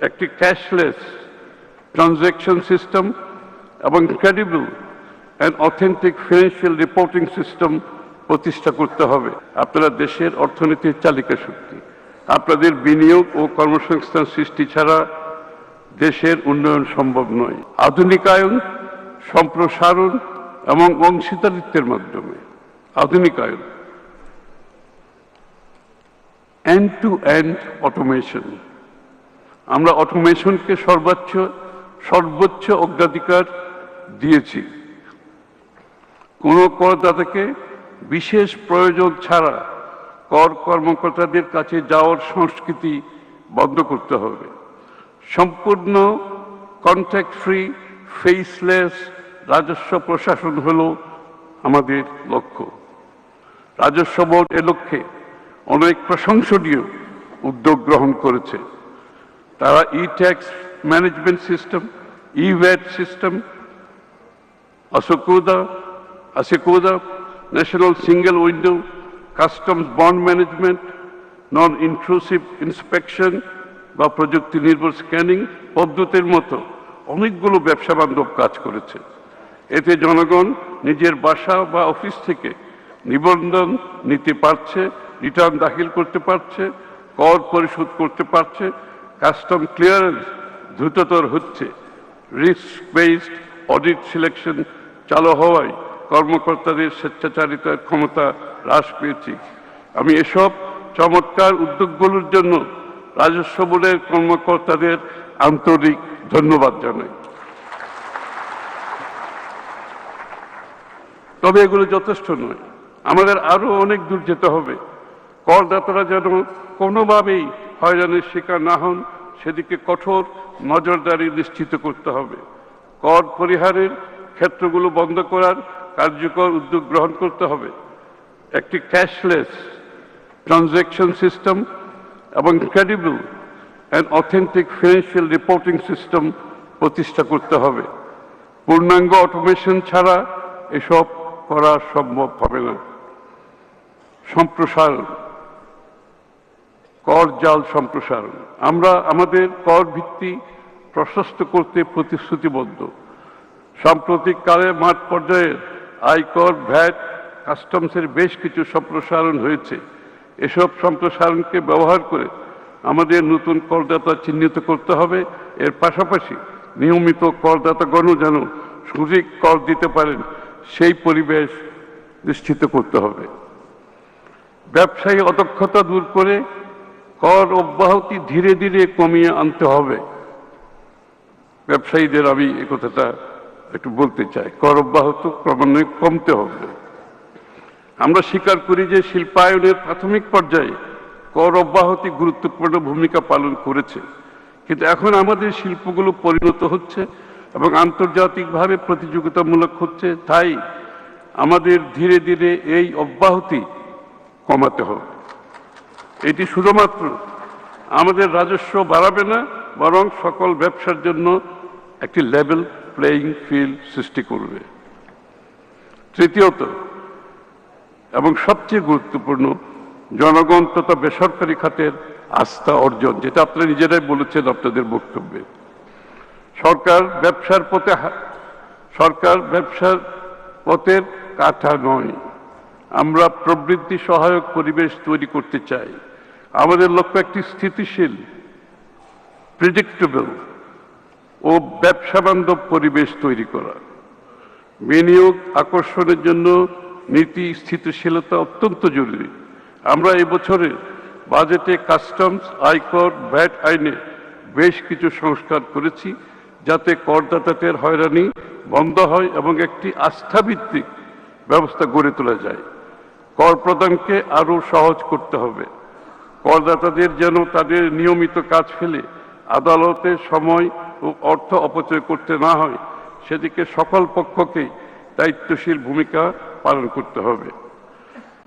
একটি cashless transaction system এবং credible and authentic financial reporting system প্রতিষ্ঠা করতে হবে। আপনারা দেশের অর্থনীতির চালিকা শক্তি। আপনাদের বিনিয়োগ ও কর্মসংস্থান সৃষ্টি ছাড়া দেশের উন্নয়ন সম্ভব নয়। আধুনিকায়ন, সম্প্রসারণ এবং অংশীদারিত্বের মাধ্যমে আধুনিকায়ন, এন্ড টু এন্ড অটোমেশন। আমরা অটোমেশনকে সর্বোচ্চ অগ্রাধিকার দিয়েছি। কোনো করদাতাকে বিশেষ প্রয়োজন ছাড়া কর্মকর্তাদের কাছে যাওয়ার সংস্কৃতি বন্ধ করতে হবে। সম্পূর্ণ কন্ট্যাক্ট ফ্রি, ফেসলেস রাজস্ব প্রশাসন হল আমাদের লক্ষ্য। রাজস্ব বোর্ড এ লক্ষ্যে অনেক প্রশংসনীয় উদ্যোগ গ্রহণ করেছে। তারা e-tax management system, e-VAT system, ASECODA, national single window, customs bond management, non intrusive inspection বা প্রযুক্তি নির্ভর স্ক্যানিং পদ্ধতির মতো অনেকগুলো ব্যবসা বান্ধব কাজ করেছে। এতে জনগণ নিজের বাসা বা অফিস থেকে নিবন্ধন নিতে পারছে, রিটার্ন দাখিল করতে পারছে, কর পরিশোধ করতে পারছে, কাস্টম ক্লিয়ারেন্স দ্রুততর হচ্ছে। রিস্ক বেসড অডিট সিলেকশন চালু হওয়ায় কর্মকর্তাদের স্বেচ্ছাচারিতার ক্ষমতা হ্রাস পেয়েছে। আমি এসব চমৎকার উদ্যোগগুলোর জন্য রাজস্ব বোর্ডের কর্মকর্তাদের আন্তরিক ধন্যবাদ জানাই। তবে এগুলো যথেষ্ট নয়, আমাদের আরো অনেক দূর যেতে হবে। করদাতারা যেন কোনোভাবেই হয়রানির শিকার না হন সেদিকে কঠোর নজরদারি নিশ্চিত করতে হবে। কর পরিহারের ক্ষেত্রগুলো বন্ধ করার কার্যকর উদ্যোগ গ্রহণ করতে হবে। একটি ক্যাশলেস ট্রানজ্যাকশন সিস্টেম এবং credible and authentic financial reporting system প্রতিষ্ঠা করতে হবে। পূর্ণাঙ্গ অটোমেশন ছাড়া এসব করা সম্ভব হবে না। সম্প্রসারণ, কর জাল সম্প্রসারণ। আমরা আমাদের কর ভিত্তি প্রশস্ত করতে প্রতিশ্রুতিবদ্ধ। সাম্প্রতিককালে মাঠ পর্যায়ে আয়কর, ভ্যাট, কাস্টমসের বেশ কিছু সম্প্রসারণ হয়েছে। এসব সম্প্রসারণকে ব্যবহার করে আমাদের নতুন করদাতা চিহ্নিত করতে হবে। এর পাশাপাশি নিয়মিত করদাতাগণও যেন সঠিক কর দিতে পারেন সেই পরিবেশ নিশ্চিত করতে হবে। ব্যবসায়ী অদক্ষতা দূর করে কর অব্যাহতি ধীরে ধীরে কমিয়ে আনতে হবে। ব্যবসায়ীদের আমি এই কথাটা একটু বলতে চাই, কর অব্যাহত ক্রমান্বয়ে কমতে হবে। আমরা স্বীকার করি যে শিল্পায়নের প্রাথমিক পর্যায়ে কর অব্যাহতি গুরুত্বপূর্ণ ভূমিকা পালন করেছে, কিন্তু এখন আমাদের শিল্পগুলো পরিণত হচ্ছে এবং আন্তর্জাতিকভাবে প্রতিযোগিতামূলক হচ্ছে। তাই আমাদের ধীরে ধীরে এই অব্যাহতি কমাতে হবে। এটি শুধুমাত্র আমাদের রাজস্ব বাড়াবে না, বরং সকল ব্যবসার জন্য একটি লেভেল প্লেইং ফিল্ড সৃষ্টি করবে। তৃতীয়ত এবং সবচেয়ে গুরুত্বপূর্ণ, জনগণ তথা বেসরকারি খাতের আস্থা অর্জন, যেটা আপনারা নিজেরাই বলেছেন আপনাদের বক্তব্যে। সরকার ব্যবসার পথের কাঁটা নয়। আমরা প্রবৃদ্ধি সহায়ক পরিবেশ তৈরি করতে চাই। আমাদের লক্ষ্য একটি স্থিতিশীল, প্রেডিক্টেবল ও ব্যবসা বান্ধব পরিবেশ তৈরি করা। বিনিয়োগ আকর্ষণের জন্য নীতি স্থিতিশীলতা অত্যন্ত জরুরি। আমরা এই বছরের বাজেটে কাস্টমস, আয়কর, ভ্যাট আইনে বেশ কিছু সংস্কার করেছি, যাতে করদাতাদের হয়রানি বন্ধ হয় এবং একটি আস্থাভিত্তিক ব্যবস্থা গড়ে তোলা যায়। কর প্রদানকে আরও সহজ করতে হবে। করদাতাদের যেন তাদের নিয়মিত কাজ ফেলে আদালতে সময় ও অর্থ অপচয় করতে না হয়, সেদিকে সকল পক্ষকে দায়িত্বশীল ভূমিকা পালন করতে হবে।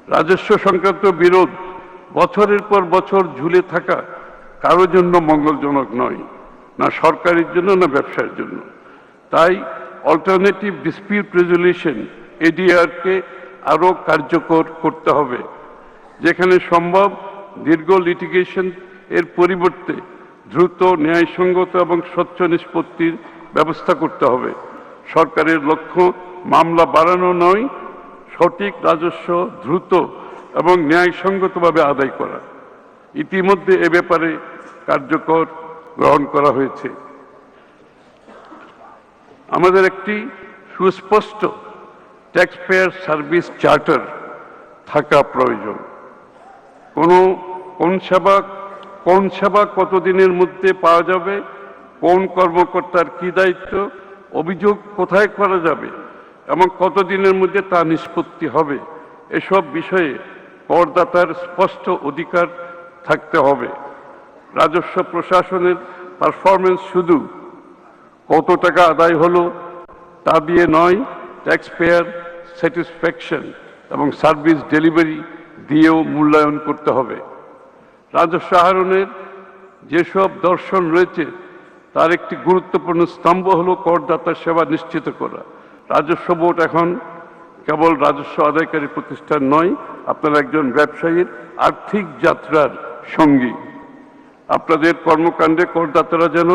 রাজস্ব সংক্রান্ত বিরোধ বছরের পর বছর ঝুলে থাকা কারো জন্য মঙ্গলজনক নয়, না সরকারের জন্য না ব্যবসার জন্য। তাই অল্টারনেটিভ ডিসপিউট রেজলিউশন, এডিআরকে আরও কার্যকর করতে হবে। যেখানে সম্ভব দীর্ঘ লিটিগেশন এর পরিবর্তে দ্রুত, ন্যায়সঙ্গত এবং স্বচ্ছ নিষ্পত্তির ব্যবস্থা করতে হবে। সরকারের লক্ষ্য মামলা বাড়ানো নয়, সঠিক রাজস্ব দ্রুত এবং ন্যায়সঙ্গতভাবে আদায় করা। ইতিমধ্যে এ ব্যাপারে কার্যকর গ্রহণ করা হয়েছে। আমাদের একটি সুস্পষ্ট ট্যাক্স পেয়ার সার্ভিস চার্টার থাকা প্রয়োজন। কোন সেবা কতদিনের মধ্যে পাওয়া যাবে, কোন কর্মকর্তার কি দায়িত্ব, অভিযোগ কোথায় করা যাবে এবং কতদিনের মধ্যে তা নিষ্পত্তি হবে, এসব বিষয়ে করদাতার স্পষ্ট অধিকার থাকতে হবে। রাজস্ব প্রশাসনের পারফরমেন্স শুধু কত টাকা আদায় হলো তা দিয়ে নয়, ট্যাক্স পেয়ার স্যাটিসফ্যাকশন এবং সার্ভিস ডেলিভারি দিয়েও মূল্যায়ন করতে হবে। রাজস্ব আহরণের যেসব দর্শন রয়েছে তার একটি গুরুত্বপূর্ণ স্তম্ভ হলো করদাতার সেবা নিশ্চিত করা। রাজস্ব বোর্ড এখন কেবল রাজস্ব আদায়কারী প্রতিষ্ঠান নয়, আপনারা একজন ব্যবসায়ীর আর্থিক যাত্রার সঙ্গী। আপনাদের কর্মকাণ্ডে করদাতারা যেন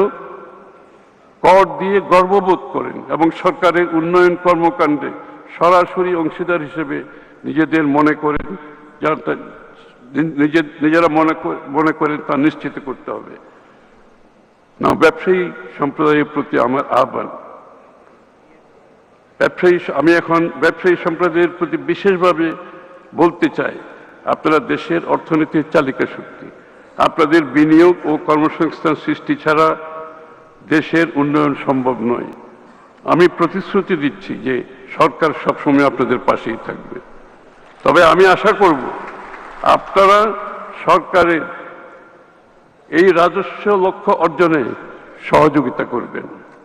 কর দিয়ে গর্ববোধ করেন এবং সরকারের উন্নয়ন কর্মকাণ্ডে সরাসরি অংশীদার হিসেবে নিজেদের মনে করেন, নিজেরা মনে করেন তা নিশ্চিত করতে হবে। না, ব্যবসায়ী সম্প্রদায়ের প্রতি আমার আহ্বান, আমি এখন ব্যবসায়ী সম্প্রদায়ের প্রতি বিশেষভাবে বলতে চাই, আপনারা দেশের অর্থনীতির চালিকা শক্তি। আপনাদের বিনিয়োগ ও কর্মসংস্থান সৃষ্টি ছাড়া দেশের উন্নয়ন সম্ভব নয়। আমি প্রতিশ্রুতি দিচ্ছি যে সরকার সবসময় আপনাদের পাশেই থাকবে। তবে আমি আশা করব আপনারা সরকারের এই রাজস্ব লক্ষ্য অর্জনে সহযোগিতা করবেন।